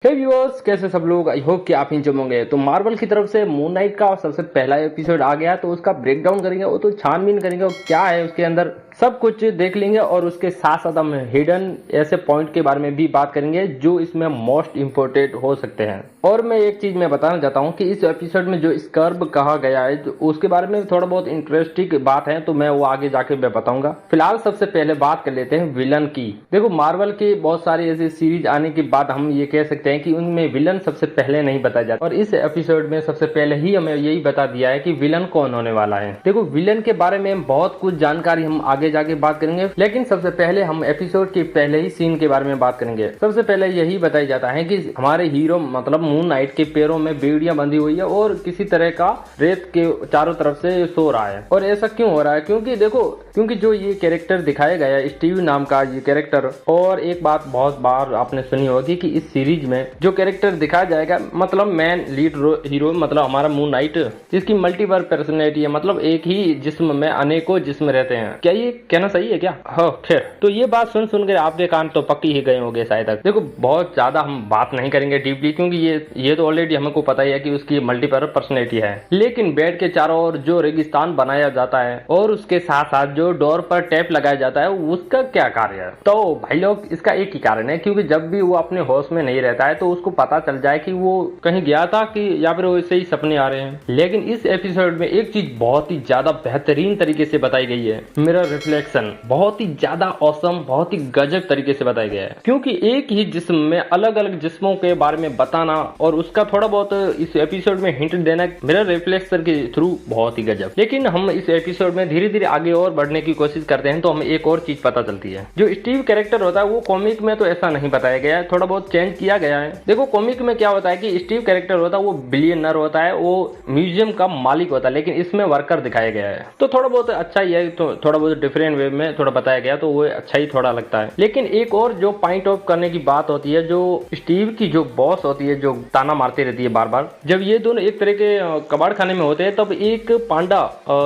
हे viewers, कैसे सब लोग। आई होप कि आप इंजॉय होंगे। तो मार्वल की तरफ से मून नाइट का सबसे पहला एपिसोड आ गया, तो उसका ब्रेकडाउन करेंगे, वो तो छानबीन करेंगे और क्या है उसके अंदर सब कुछ देख लेंगे। और उसके साथ साथ हम हिडन ऐसे पॉइंट के बारे में भी बात करेंगे जो इसमें मोस्ट इम्पोर्टेंट हो सकते हैं। और मैं एक चीज मैं बताना चाहता हूँ कि इस एपिसोड में जो स्कर्ब कहा गया है तो उसके बारे में थोड़ा बहुत इंटरेस्टिंग बात है, तो मैं वो आगे जाके मैं बताऊंगा। फिलहाल सबसे पहले बात कर लेते हैं विलन की। देखो, मार्वल की बहुत सारी ऐसी सीरीज आने के बाद हम ये कह सकते हैं कि उनमें विलन सबसे पहले नहीं बताया जाता, और इस एपिसोड में सबसे पहले ही हमें यही बता दिया है कि विलन कौन होने वाला है। देखो, विलन के बारे में बहुत कुछ जानकारी हम आगे जाके बात करेंगे, लेकिन सबसे पहले हम एपिसोड के पहले ही सीन के बारे में बात करेंगे। सबसे पहले यही बताया जाता है कि हमारे हीरो मतलब मून नाइट के पैरों में बेड़ियां बंधी हुई है और किसी तरह का रेत के चारों तरफ से सो रहा है। और ऐसा क्यों हो रहा है? क्योंकि जो ये कैरेक्टर दिखाया गया है, स्टीव नाम का ये कैरेक्टर। और एक बात बहुत बार आपने सुनी होगी कि इस सीरीज में जो कैरेक्टर दिखाया जाएगा, मतलब मैन लीड हीरो मतलब हमारा मून नाइट, जिसकी मल्टीपल पर्सनैलिटी है, मतलब एक ही जिस्म में अनेकों जिस्म रहते हैं। क्या ये कहना सही है क्या? हाँ, खैर, तो ये बात सुन के आपके कान तो पक्की ही गए होंगे शायद तक। देखो, बहुत ज्यादा हम बात नहीं करेंगे डीपली, क्योंकि ये तो ऑलरेडी हमको पता ही है कि उसकी मल्टीपल पर्सनैलिटी है। लेकिन बेड के चारों ओर जो रेगिस्तान बनाया जाता है और उसके साथ साथ जो डोर पर टैप लगाया जाता है, उसका क्या कार्य है? तो भाई लोग, इसका एक ही कारण है, क्योंकि जब भी वो अपने होश में नहीं रहता है तो उसको पता चल जाए कि वो कहीं गया था कि या फिर वैसे ही सपने आ रहे हैं। लेकिन इस एपिसोड में एक चीज बहुत ही ज्यादा बेहतरीन तरीके से बताई गई है, मिरर रिफ्लेक्शन। बहुत ही ज्यादा औसम, बहुत ही गजब तरीके से बताया गया है, क्योंकि एक ही जिस्म में अलग अलग जिस्मों के बारे में बताना और उसका थोड़ा बहुत इस एपिसोड में हिंट देना मिरर रिफ्लेक्शन के थ्रू बहुत ही गजब। लेकिन हम इस एपिसोड में धीरे धीरे आगे और बढ़ने की कोशिश करते हैं तो हमें एक और चीज पता चलती है। जो स्टीव कैरेक्टर होता है वो कॉमिक में तो ऐसा नहीं बताया गया है, थोड़ा बहुत चेंज किया गया है। देखो, कॉमिक में क्या होता है कि स्टीव कैरेक्टर होता है वो बिलियनर होता है, वो म्यूजियम का मालिक होता है, लेकिन इसमें वर्कर दिखाया गया है। तो थोड़ा बहुत अच्छा ही है, तो थोड़ा बहुत डिफरेंट वे में थोड़ा बताया गया, तो वो अच्छा ही थोड़ा लगता है। लेकिन एक और जो पॉइंट ऑफ करने की बात होती है, जो स्टीव की जो बॉस होती है, जो ताना मारती रहती है बार बार, जब ये दोनों एक तरह के कबाड़ खाने में होते हैं, तब एक पांडा,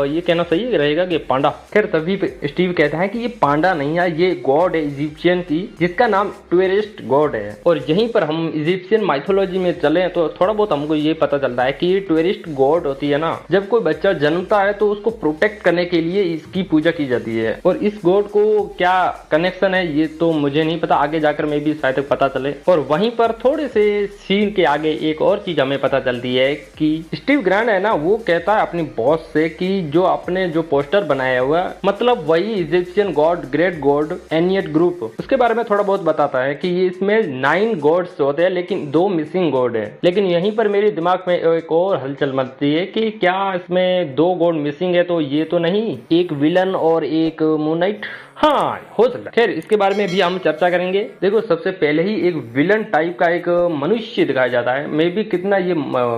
ये कहना सही रहेगा कि पांडा, खैर तभी स्टीव कहता है कि ये पांडा नहीं है, ये गॉड है इजिप्शियन की, जिसका नाम टूरिस्ट गॉड है। और यहीं पर हम इजिप्शियन माइथोलॉजी में चले तो थोड़ा बहुत हमको ये पता चलता है कि ये टूरिस्ट गॉड होती है ना, जब कोई बच्चा जन्मता है तो उसको प्रोटेक्ट करने के लिए इसकी पूजा की जाती है। और इस गॉड को क्या कनेक्शन है ये तो मुझे नहीं पता, आगे जाकर मैं भी शायद पता चले। और वहीं पर थोड़े से सीन के आगे एक और चीज हमें पता चलती है कि स्टीव ग्रांड है ना, वो कहता है अपनी बॉस से कि जो अपने जो पोस्टर बनाया हुआ, मतलब वही Egyptian god great god Ennead group, उसके बारे में थोड़ा बहुत बताता है कि ये इसमें 9 गॉड्स होते हैं लेकिन 2 मिसिंग गॉड है। लेकिन यहीं पर मेरे दिमाग में एक और हलचल मचती है कि क्या इसमें 2 गॉड मिसिंग है, तो ये तो नहीं एक विलन और एक मून नाइट? हाँ, हो सकता है। खैर, इसके बारे में भी हम चर्चा करेंगे। देखो, सबसे पहले ही एक विलन टाइप का एक मनुष्य दिखाया जाता है। मे भी कितना ये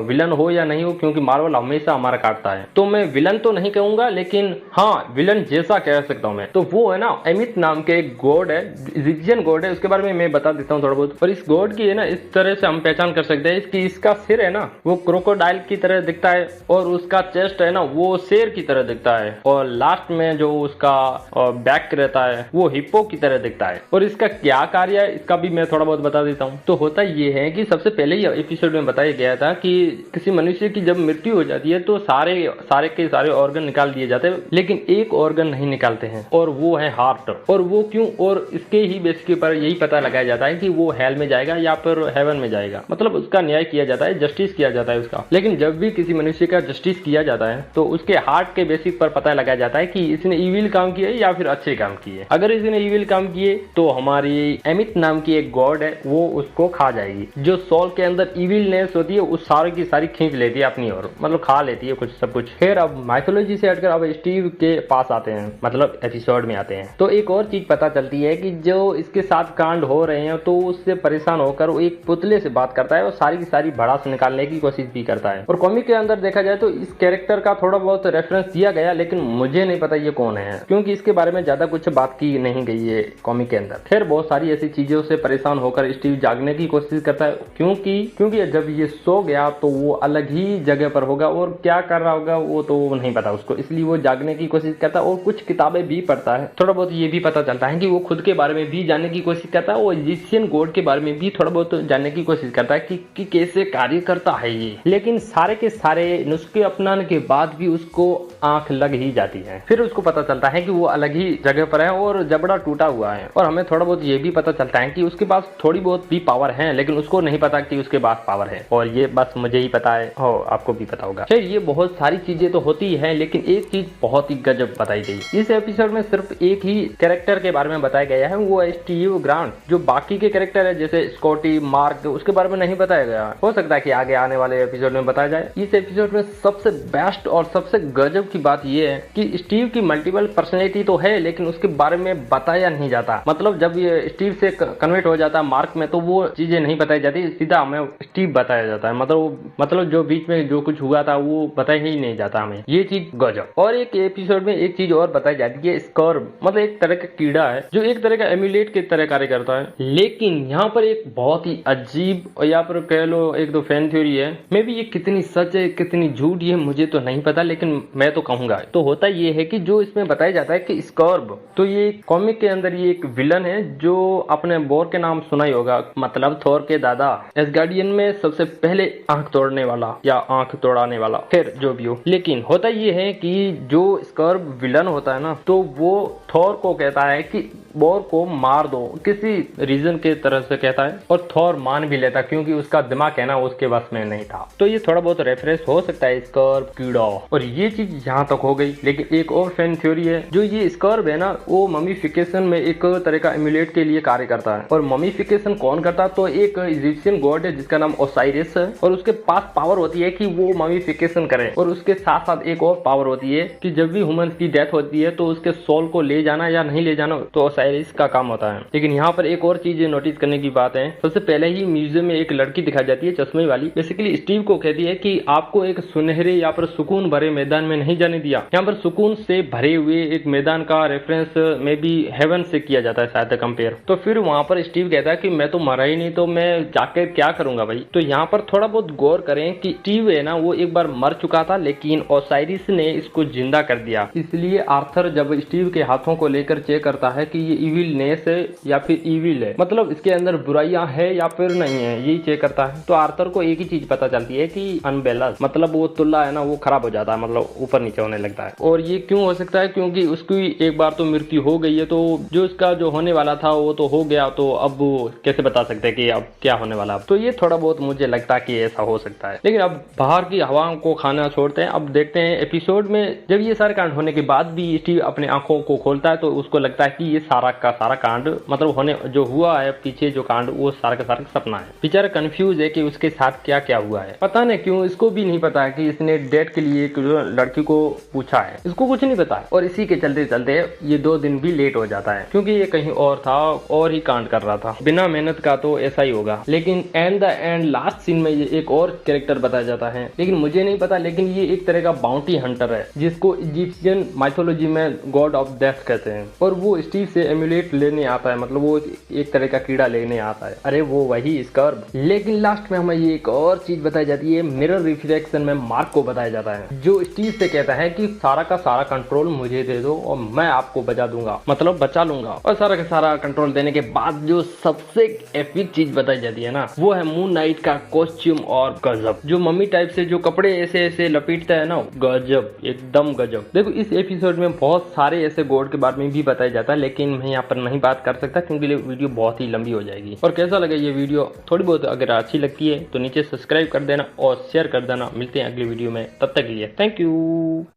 विलन हो या नहीं हो, क्योंकि मार्वल हमेशा हमारा काटता है, तो मैं विलन तो नहीं कहूंगा, लेकिन हाँ विलन जैसा कह सकता हूँ मैं। तो वो है ना, एमित नाम के एक गॉड है, इजिप्शियन गॉड है, उसके बारे में मैं बता देता हूँ थोड़ा बहुत। और इस गॉड की है ना, इस तरह से हम पहचान कर सकते हैं कि इसका सिर है ना वो क्रोकोडाइल की तरह दिखता है, और उसका चेस्ट है ना वो शेर की तरह दिखता है, और लास्ट में जो उसका बैक रहता है वो हिप्पो की तरह दिखता है। और इसका क्या कार्य है इसका भी मैं थोड़ा बहुत बता देता हूँ। तो होता ये है कि सबसे पहले ही एपिसोड में बताया गया था कि किसी मनुष्य की जब मृत्यु हो जाती है तो सारे के सारे ऑर्गन निकाल दिए जाते हैं, लेकिन एक ऑर्गन नहीं निकालते हैं, और वो है हार्ट। और वो क्यों? और इसके ही बेस के ऊपर यही पता लगाया जाता है कि वो हेल में जाएगा या फिर हेवन में जाएगा, मतलब उसका न्याय किया जाता है, जस्टिस किया जाता है उसका। लेकिन जब भी किसी मनुष्य का जस्टिस किया जाता है तो उसके हार्ट के बेसिक पर पता लगाया जाता है कि इसने इविल काम किया या फिर अच्छे काम किए। अगर इसने इविल काम किए तो हमारी एमित नाम की एक गॉड है वो उसको खा जाएगी। जो सोल के अंदर इविलनेस होती है उस सारी की सारी खींच लेती है अपनी ओर, मतलब खा लेती है कुछ सब कुछ। फिर अब माइथोलॉजी से हटकर अब स्टीव के पास आते हैं, मतलब एपिसोड में आते हैं, तो एक और चीज पता चलती है कि जो इसके साथ कांड हो रहे हैं तो उससे परेशान होकर वो एक पुतले से बात करता है और सारी की सारी भड़ास निकालने की कोशिश भी करता है। और कॉमिक के अंदर देखा जाए तो इस कैरेक्टर का थोड़ा बहुत रेफरेंस दिया गया, लेकिन मुझे नहीं पता ये कौन है, क्योंकि इसके बारे में ज्यादा कुछ कुछ बात की नहीं गई है कॉमिक के अंदर। फिर बहुत सारी ऐसी चीजों से परेशान होकर स्टीव जागने की कोशिश करता है, क्योंकि जब ये सो गया तो वो अलग ही जगह पर होगा और क्या कर रहा होगा वो तो नहीं पता उसको, इसलिए वो जागने की कोशिश करता है और कुछ किताबें भी पढ़ता है। थोड़ा बहुत ये भी पता चलता है कि वो खुद के बारे में भी जानने की कोशिश करता है और इजिप्शियन गॉड के बारे में भी थोड़ा बहुत जानने की कोशिश करता है कि कैसे कार्य करता है ये। लेकिन सारे के सारे नुस्खे अपनाने के बाद भी उसको आंख लग ही जाती है। फिर उसको पता चलता है कि वो अलग ही जगह पर है और जबड़ा टूटा हुआ है। और हमें थोड़ा बहुत ये भी पता चलता है कि उसके पास थोड़ी बहुत भी पावर है, लेकिन उसको नहीं पता कि उसके पास पावर है, और ये बस मुझे ही पता है और आपको भी पता होगा। फिर ये बहुत सारी चीजें तो होती है, लेकिन एक चीज बहुत ही गजब बताई गई इस एपिसोड में। सिर्फ एक ही कैरेक्टर के बारे में बताया गया है, वो है स्टीव ग्रांट। जो बाकी के कैरेक्टर है जैसे स्कॉटी, मार्क, उसके बारे में नहीं बताया गया। हो सकता है कि आगे आने वाले एपिसोड में बताया जाए। इस एपिसोड में सबसे बेस्ट और सबसे गजब की बात यह है कि स्टीव की मल्टीपल पर्सनैलिटी तो है, लेकिन उसके बारे में बताया नहीं जाता। मतलब जब ये स्टीव से कन्वर्ट हो जाता है मार्क में, तो वो चीजें नहीं बताई जाती, सीधा हमें स्टीव बताया जाता है। मतलब जो बीच में जो कुछ हुआ था वो बताया ही नहीं जाता हमें। ये चीज गजब। और एक एपिसोड में एक चीज और बताई जाती है, स्कॉर्ब मतलब एक तरह का कीड़ा है जो एक तरह का एम्यूलेट की तरह कार्य करता है। लेकिन यहाँ पर एक बहुत ही अजीब, और यहाँ पर कह लो एक दो फैन थ्योरी है। मे भी ये कितनी सच है कितनी झूठ है मुझे तो नहीं पता, लेकिन मैं तो कहूंगा। तो होता ये है कि जो इसमें बताया जाता है कि स्कॉर्ब, तो ये कॉमिक के अंदर ये एक विलन है जो अपने बोर के नाम सुना ही होगा, मतलब थोर के दादा, एसगार्डियन में सबसे पहले आंख तोड़ने वाला या आंख तोड़ाने वाला, फिर जो भी हो। लेकिन होता ये है कि जो स्कॉर्ब विलन होता है ना, तो वो थोर को कहता है कि बोर को मार दो, किसी रीजन के तरह से कहता है, और थोर मान भी लेता क्योंकि उसका दिमाग है ना उसके बस में नहीं था। तो ये थोड़ा बहुत रेफरेंस हो सकता है स्कॉर्ब कीड़ा, और ये चीज यहाँ तक हो गई। लेकिन एक और फैन थ्योरी है, जो ये स्कॉर्ब है ना वो ममीफिकेशन में एक तरह का एम्यूलेट के लिए कार्य करता है। और ममीफिकेशन कौन करता है? तो एक इजिप्शियन गॉड है जिसका नाम ओसाइरिस है, और उसके पास पावर होती है कि वो ममीफिकेशन करे। और उसके साथ साथ एक और पावर होती है कि जब भी ह्यूमन की डेथ होती है तो उसके सोल को ले जाना या नहीं ले जाना तो ओसाइरिस का काम होता है। लेकिन यहाँ पर एक और चीज नोटिस करने की बात है। सबसे पहले ही म्यूजियम में एक लड़की दिखाई जाती है चश्मे वाली, बेसिकली स्टीव को कहती है कि आपको एक सुनहरे या पर सुकून भरे मैदान में नहीं जाने दिया। यहाँ पर सुकून से भरे हुए एक मैदान का रेफरेंस में भी हेवन से किया जाता है शायद कंपेयर। तो फिर वहां पर स्टीव कहता है कि मैं तो मरा ही नहीं, तो मैं जाकर क्या करूंगा भाई। तो यहाँ पर थोड़ा बहुत गौर करें कि स्टीव है ना वो एक बार मर चुका था, लेकिन ओसाइरिस ने इसको जिंदा कर दिया। इसलिए आर्थर जब स्टीव के हाथों को लेकर चेक करता है कि ये इविलनेस है या फिर इविल है, मतलब इसके अंदर बुराइयां है या फिर नहीं है, यही चेक करता है। तो आर्थर को एक ही चीज पता चलती है कि अनबैलेंस, मतलब वो तुल्ला है ना वो खराब हो जाता है, मतलब ऊपर नीचे होने लगता है। और ये क्यों हो सकता है? क्योंकि उसकी एक बार तो मृत्यु हो गई है, तो जो इसका जो होने वाला था वो तो हो गया, तो अब कैसे बता सकते हैं कि अब क्या होने वाला। तो ये थोड़ा बहुत मुझे लगता है कि ऐसा हो सकता है। लेकिन अब बाहर की हवा को खाना छोड़ते हैं, अब देखते हैं एपिसोड में जब ये सारे कांड होने के बाद भी स्टीव अपने आंखों को खोलता है तो उसको लगता है कि ये सारा का सारा कांड, मतलब होने जो हुआ है पीछे जो कांड, वो सारा का सारा सपना है। बेचारा कंफ्यूज है कि उसके साथ क्या क्या हुआ है। पता नहीं क्यों इसको भी नहीं पता है कि इसने डेट के लिए एक लड़की को पूछा है, इसको कुछ नहीं पता है। और इसी के चलते चलते ये 2 दिन भी लेट हो जाता है, क्योंकि ये कहीं और था और ही कांड कर रहा था। बिना मेहनत का तो ऐसा ही होगा। लेकिन and the end last scene में ये एक और कैरेक्टर बताया जाता है, लेकिन मुझे नहीं पता, लेकिन ये एक तरह का बाउंटी हंटर है जिसको इजिप्शियन माइथोलॉजी में गॉड ऑफ डेथ कहते हैं। और वो स्टीव से एम्यूलेट लेने आता है, मतलब वो एक तरह का कीड़ा लेने आता है। अरे वो वही स्कॉर्ब। लेकिन लास्ट में हमें ये एक और चीज बताई जाती है, मिरर रिफ्लेक्शन में मार्क को बताया जाता है, जो स्टीव से कहता है कि सारा का सारा कंट्रोल मुझे दे दो और मैं आपको बचा दूंगा, मतलब बचा लूंगा। और सारा का सारा कंट्रोल देने के बाद जो सबसे एपिक चीज बताई जाती है ना, वो है मून नाइट का कॉस्ट्यूम। और गजब, जो मम्मी टाइप से जो कपड़े ऐसे ऐसे लपेटता है ना, गजब, एकदम गजब। देखो इस एपिसोड में बहुत सारे ऐसे गॉड के बारे में भी बताया जाता है, लेकिन मैं यहाँ पर नहीं बात कर सकता क्योंकि वीडियो बहुत ही लंबी हो जाएगी। और कैसा लगे ये वीडियो, थोड़ी बहुत अगर अच्छी लगती है तो नीचे सब्सक्राइब कर देना और शेयर कर देना। मिलते हैं अगली वीडियो में, तब तक के लिए थैंक यू।